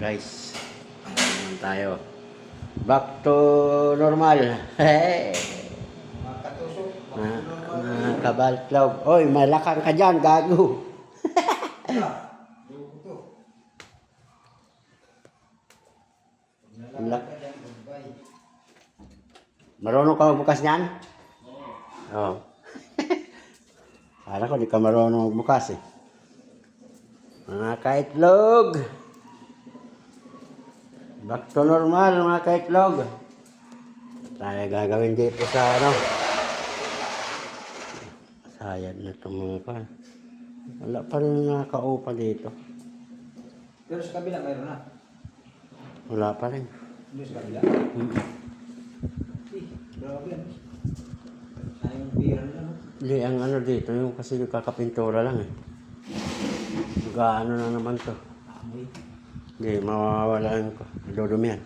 Guys, naman tayo. Back to normal. Hey. Mga katusok, Mga kabaltlog. Oy, malakang ka dyan, gago. Marunong ka magbukas niyan? Oo. Kala ko di ka marunong magbukas eh. Mga kaitlog. Back to normal mga kaitlog. Tayo gagawin dito sa ano. Sayad na itong mga kan. Wala pa rin nakakaupa dito. Pero sa kabila mayroon na. Wala pa rin. Doon sa kabila. Hmm. Grabe yan. Sayang pira nila, no? Hindi, ang ano dito, yung kasi yung kakapintura lang eh. Gaano na naman to. Amoy. Hindi, mawawala yung ko. Dudumi yan.